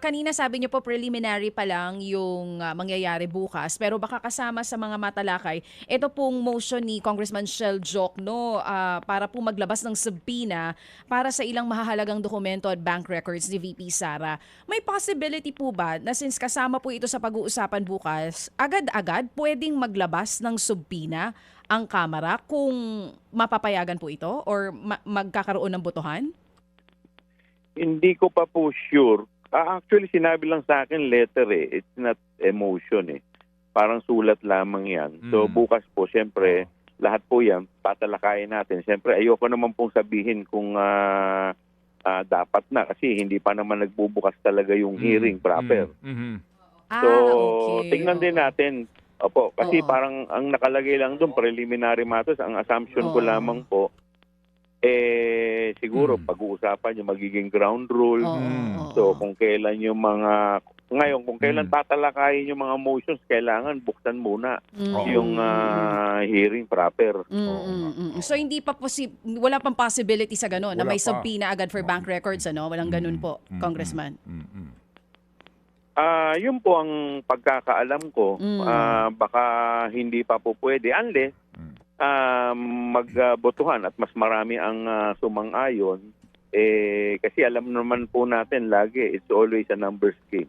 Kanina sabi niyo po preliminary pa lang yung mangyayari bukas, pero baka kasama sa mga matalakay ito pong motion ni Congressman Shell Jokno para po maglabas ng subpoena para sa ilang mahahalagang dokumento at bank records ni VP Sara. May possibility po ba na since kasama po ito sa pag-uusapan bukas, agad-agad pwedeng maglabas ng subpoena ang Kamara kung mapapayagan po ito or magkakaroon ng botohan? Hindi ko pa po sure. Actually, sinabi lang sa akin letter eh. It's not emotion eh. Parang sulat lamang yan. So bukas po, siyempre, lahat po yan, patalakayin natin. Siyempre, ayoko naman pong sabihin kung dapat na kasi hindi pa naman nagbubukas talaga yung hearing proper. So, Okay. tingnan din natin. Opo, kasi parang ang nakalagay lang doon, preliminary matters, ang assumption ko lamang po, siguro pag-uusapan yung magiging ground rules. So kung kailan yung mga ngayon kung kailan tatalakayin yung mga motions, kailangan buksan muna yung hearing proper. So hindi pa wala pang possibility sa ganun na Wala may pa. subpoena agad for bank records, ano? Walang ganun po, Congressman. Yun po ang pagkakaalam ko. Baka hindi pa po pwede unless magbotohan at mas marami ang sumang-ayon. Kasi alam naman po natin lagi, it's always a numbers game.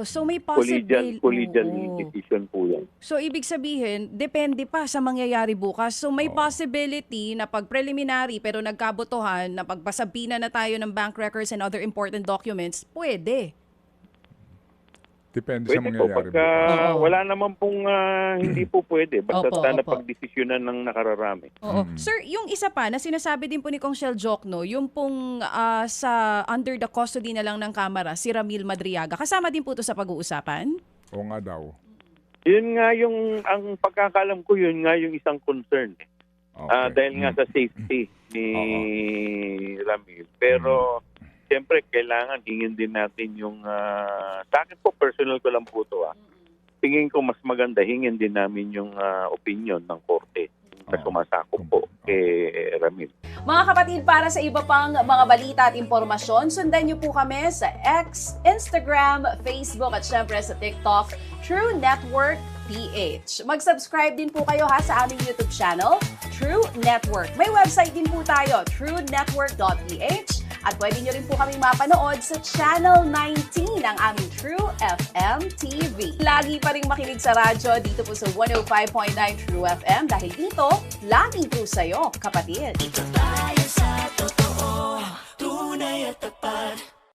So may possibility. Collegial decision po yan. So ibig sabihin, depende pa sa mangyayari bukas. So may possibility na pag preliminary pero nagkabotohan na pagpasabina na tayo ng bank records and other important documents, pwede. Depende sa Pwede po. mangyayari. Pagka wala naman pong hindi po pwede. Basta na pagdesisyonan ng nakararami. Sir, yung isa pa na sinasabi din po ni Kong Shell Jokno, yung pong sa under the custody na lang ng Kamara, si Ramil Madriaga. Kasama din po ito sa pag-uusapan? Oo nga daw. Yun nga ang pagkakalam ko, yun nga yung isang concern. Okay. Dahil nga sa safety ni Ramil. Pero siyempre, kailangan hingin din natin yung... sa akin po, personal ko lang po ito. Tingin ko mas maganda, hingin din namin yung opinion ng korte na sumasakop po kay Ramil. Mga kapatid, para sa iba pang mga balita at impormasyon, sundan niyo po kami sa X, Instagram, Facebook at syempre sa TikTok, True Network PH. Mag-subscribe din po kayo sa aming YouTube channel, True Network. May website din po tayo, truenetwork.ph. At pwede nyo rin po kaming mapanood sa Channel 19 ng aming True FM TV. Lagi pa rin makinig sa radyo dito po sa 105.9 True FM dahil dito, lagi po sa'yo, kapatid. Dito tayo sa totoo, tunay at